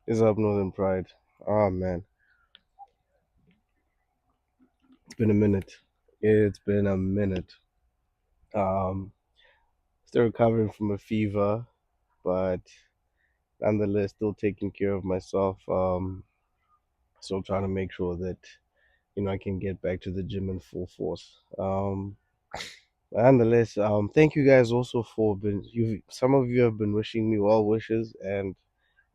Is up, Northern Pride? Oh man, it's been a minute. It's been a minute. Um, Still recovering from a fever, but nonetheless, still taking care of myself. Still trying to make sure that I can get back to the gym in full force. Nonetheless, thank you guys also for been you. Some of you have been wishing me well wishes, and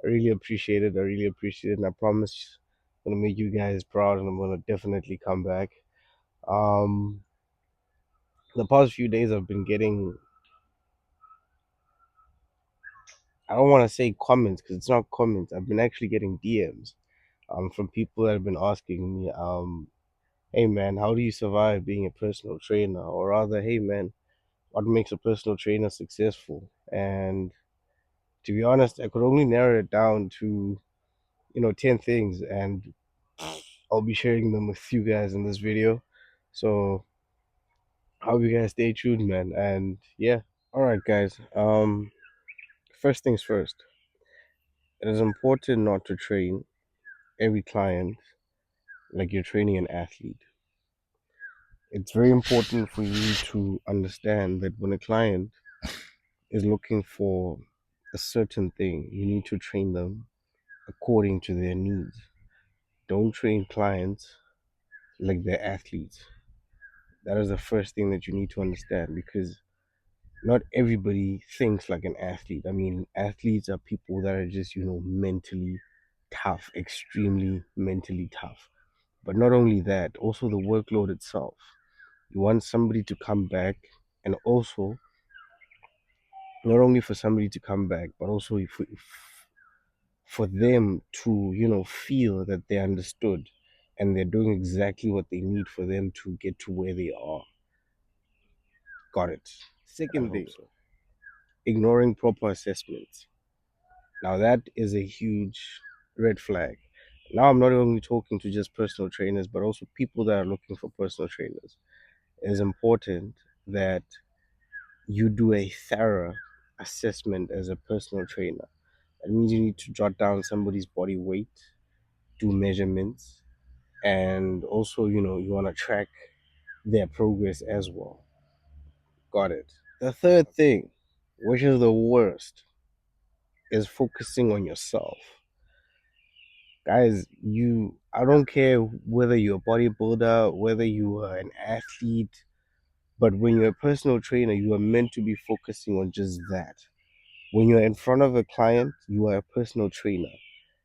I really appreciate it. I really appreciate it, and I promise I'm gonna make you guys proud, and I'm gonna definitely come back. Um, the past few days I've been getting, I don't want to say comments because it's not comments. I've been actually getting DMs from people that have been asking me, hey man, how do you survive being a personal trainer? Or rather, hey man, what makes a personal trainer successful? And to be honest, I could only narrow it down to, 10 things, and I'll be sharing them with you guys in this video. So I hope you guys stay tuned, man. And yeah. All right, guys. First things first. It is important not to train every client like you're training an athlete. It's very important for you to understand that when a client is looking for a certain thing, you need to train them according to their needs. Don't train clients like they're athletes. That is the first thing that you need to understand, because not everybody thinks like an athlete. I mean, athletes are people that are just, mentally tough, extremely mentally tough. But not only that, also the workload itself. You want somebody to come back, and also not only for somebody to come back, but also for them to, feel that they're understood and they're doing exactly what they need for them to get to where they are. Got it. I Second hope thing, so. ignoring proper assessments. Now, that is a huge red flag. Now, I'm not only talking to just personal trainers, but also people that are looking for personal trainers. It is important that you do a thorough assessment as a personal trainer. That means you need to jot down somebody's body weight, do measurements, and also, you want to track their progress as well. Got it. The third thing, which is the worst, is focusing on yourself. Guys, I don't care whether you're a bodybuilder, whether you are an athlete, but when you're a personal trainer, you are meant to be focusing on just that. When you're in front of a client, you are a personal trainer.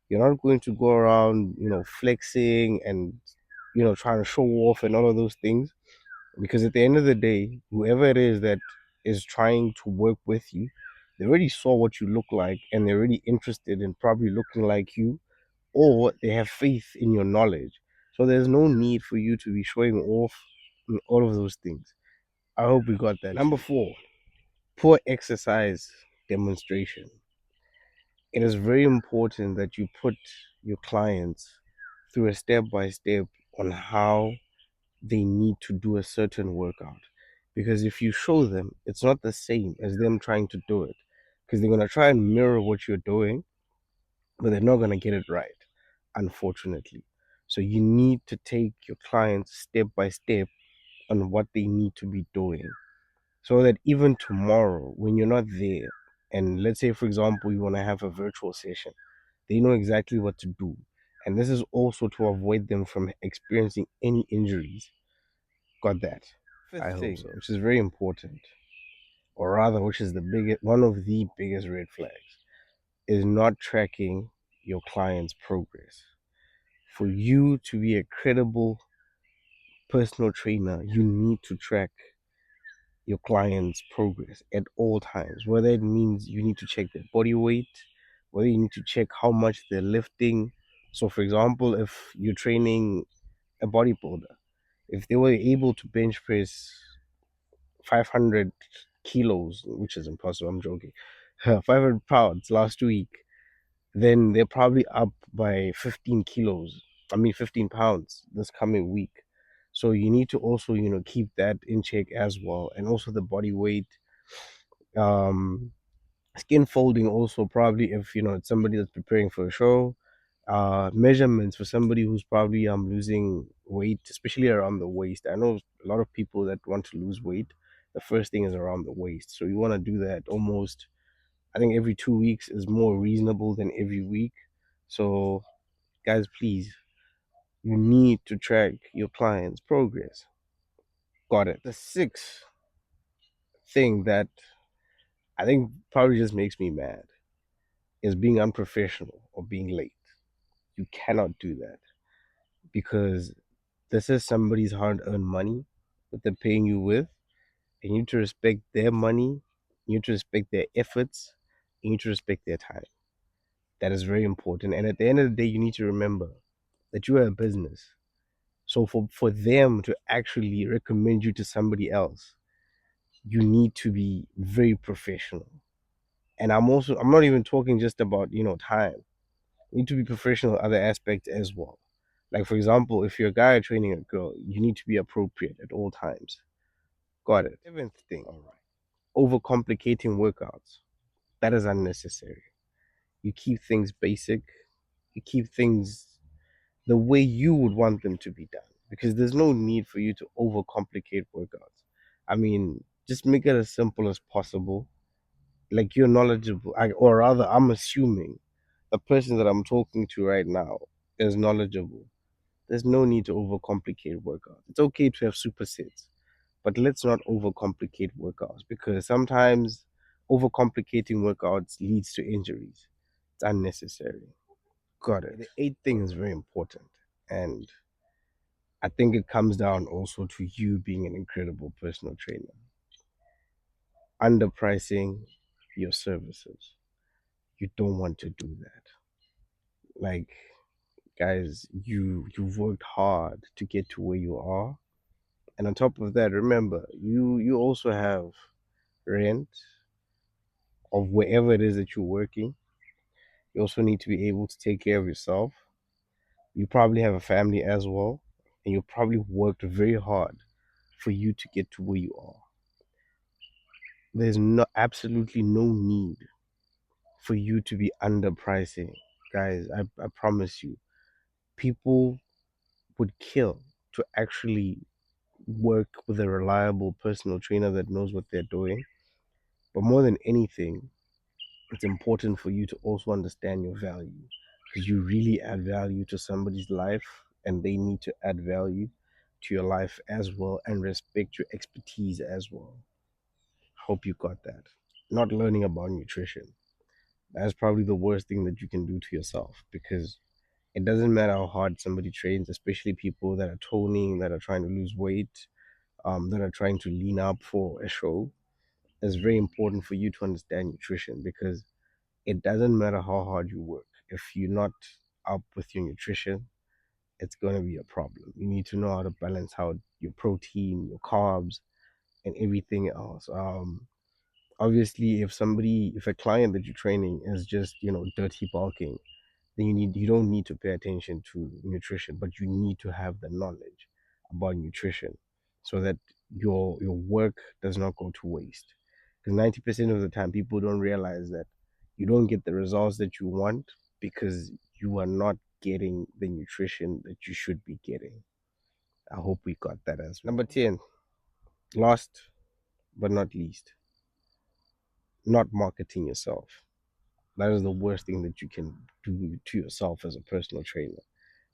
You're not going to go around, flexing and, trying to show off and all of those things. Because at the end of the day, whoever it is that is trying to work with you, they already saw what you look like, and they're already interested in probably looking like you, or they have faith in your knowledge. So there's no need for you to be showing off and all of those things. I hope we got that. Number four, poor exercise demonstration. It is very important that you put your clients through a step by step on how they need to do a certain workout. Because if you show them, it's not the same as them trying to do it. Because they're going to try and mirror what you're doing, but they're not going to get it right, unfortunately. So you need to take your clients step by step on what they need to be doing, so that even tomorrow when you're not there, and let's say for example you want to have a virtual session, they know exactly what to do. And this is also to avoid them from experiencing any injuries. Got that? Fifth I hope thing, so. which is very important, or rather which is one of the biggest red flags, is not tracking your client's progress. For you to be a credible personal trainer, you need to track your client's progress at all times. Whether it means you need to check their body weight, whether you need to check how much they're lifting. So, for example, if you're training a bodybuilder, if they were able to bench press 500 kilos, which is impossible, I'm joking, 500 pounds last week, then they're probably up by 15 kilos. I mean, 15 pounds this coming week. So you need to also, keep that in check as well. And also the body weight, um, skin folding also, probably if, it's somebody that's preparing for a show. measurements for somebody who's probably losing weight, especially around the waist. I know a lot of people that want to lose weight. The first thing is around the waist, so you want to do that almost. I think every 2 weeks is more reasonable than every week. So, guys, please, you need to track your client's progress. Got it. The sixth thing that I think probably just makes me mad is being unprofessional or being late. You cannot do that because this is somebody's hard earned money that they're paying you with. And you need to respect their money, you need to respect their efforts, you need to respect their time. That is very important. And at the end of the day, you need to remember that you are a business. So for them to actually recommend you to somebody else, you need to be very professional. And I'm not even talking just about, time. You need to be professional in other aspects as well. Like for example, if you're a guy training a girl, you need to be appropriate at all times. Got it. Seventh thing, all right. Overcomplicating workouts. That is unnecessary. You keep things basic. You keep things the way you would want them to be done. Because there's no need for you to overcomplicate workouts. I mean, just make it as simple as possible. Like you're knowledgeable, or rather, I'm assuming the person that I'm talking to right now is knowledgeable. There's no need to overcomplicate workouts. It's okay to have supersets, but let's not overcomplicate workouts because sometimes overcomplicating workouts leads to injuries. It's unnecessary. Got it. The eighth thing is very important, and I think it comes down also to you being an incredible personal trainer. Underpricing your services. You don't want to do that. Like, guys, you've worked hard to get to where you are, and on top of that, remember you also have rent of wherever it is that you're working. You also need to be able to take care of yourself. You probably have a family as well, and you probably worked very hard for you to get to where you are. There's absolutely no need for you to be underpricing. Guys, I promise you, people would kill to actually work with a reliable personal trainer that knows what they're doing. But more than anything, it's important for you to also understand your value because you really add value to somebody's life and they need to add value to your life as well and respect your expertise as well. Hope you got that. Not learning about nutrition. That's probably the worst thing that you can do to yourself because it doesn't matter how hard somebody trains, especially people that are toning, that are trying to lose weight, that are trying to lean up for a show. It's very important for you to understand nutrition because it doesn't matter how hard you work. If you're not up with your nutrition, it's going to be a problem. You need to know how to balance out your protein, your carbs, and everything else. Obviously, if a client that you're training is just, dirty bulking, then you don't need to pay attention to nutrition, but you need to have the knowledge about nutrition so that your work does not go to waste. Because 90% of the time people don't realize that you don't get the results that you want because you are not getting the nutrition that you should be getting. I hope we got that as well. Number 10, last but not least, not marketing yourself. That is the worst thing that you can do to yourself as a personal trainer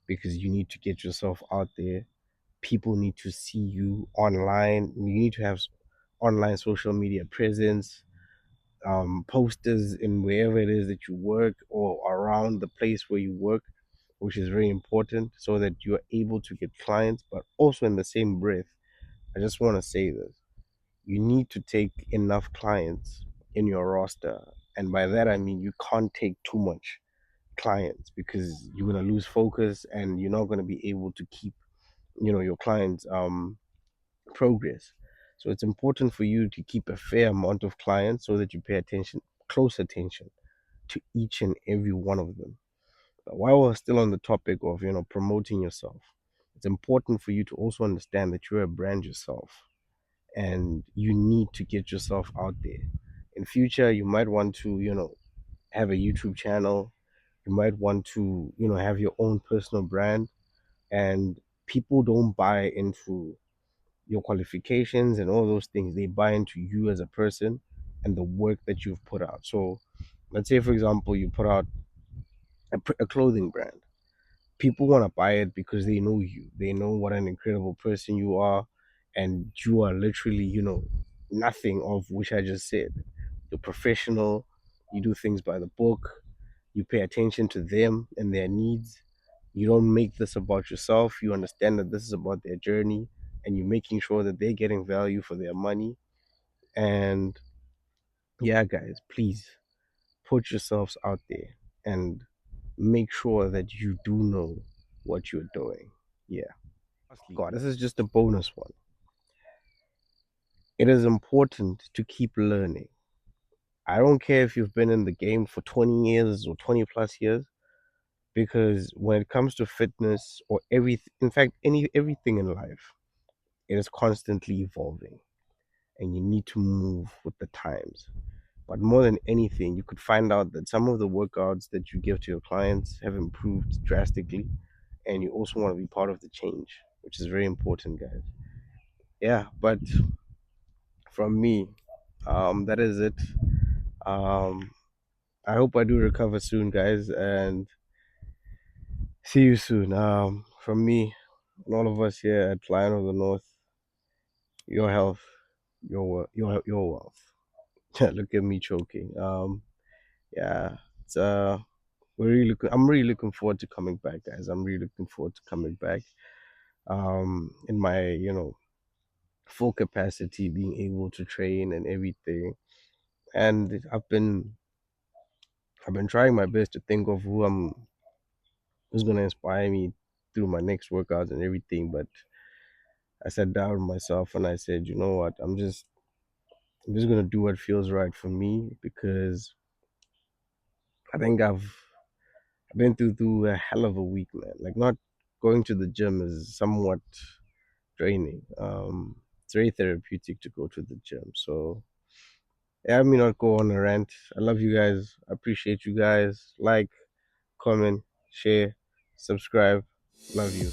because you need to get yourself out there. People need to see you online. You need to have online social media presence, posters in wherever it is that you work or around the place where you work, which is very important so that you are able to get clients. But also, in the same breath, I just want to say this: you need to take enough clients in your roster. And by that, I mean you can't take too much clients because you're going to lose focus and you're not going to be able to keep your clients progress. So it's important for you to keep a fair amount of clients so that you pay close attention to each and every one of them. But while we're still on the topic of promoting yourself, it's important for you to also understand that you're a brand yourself and you need to get yourself out there. In future you might want to have a YouTube channel. You might want to, have your own personal brand, and people don't buy into your qualifications and all those things. They buy into you as a person and the work that you've put out. So let's say, for example, you put out a clothing brand. People want to buy it because they know you. They know what an incredible person you are, and you are literally, nothing of which I just said. You're professional. You do things by the book. You pay attention to them and their needs. You don't make this about yourself. You understand that this is about their journey, and you're making sure that they're getting value for their money. And yeah, guys, please put yourselves out there and make sure that you do know what you're doing. Yeah. God, this is just a bonus one. It is important to keep learning. I don't care if you've been in the game for 20 years or 20 plus years, because when it comes to fitness or everything, in fact, everything in life, it is constantly evolving, and you need to move with the times. But more than anything, you could find out that some of the workouts that you give to your clients have improved drastically, and you also want to be part of the change, which is very important, guys. Yeah, but from me, that is it. Um, I hope I do recover soon, guys, and see you soon. From me and all of us here at Lion of the North, your health, your wealth. Look at me choking. Yeah, it's I'm really looking forward to coming back, guys. I'm really looking forward to coming back. In my full capacity, being able to train and everything. And I've been trying my best to think of who's gonna inspire me through my next workouts and everything. But I sat down with myself and I said, you know what, I'm just gonna do what feels right for me, because I think I've been through a hell of a week, man. Like, not going to the gym is somewhat draining. It's very therapeutic to go to the gym. So yeah, let me not go on a rant. I love you guys. I appreciate you guys. Like, comment, share, subscribe. Love you.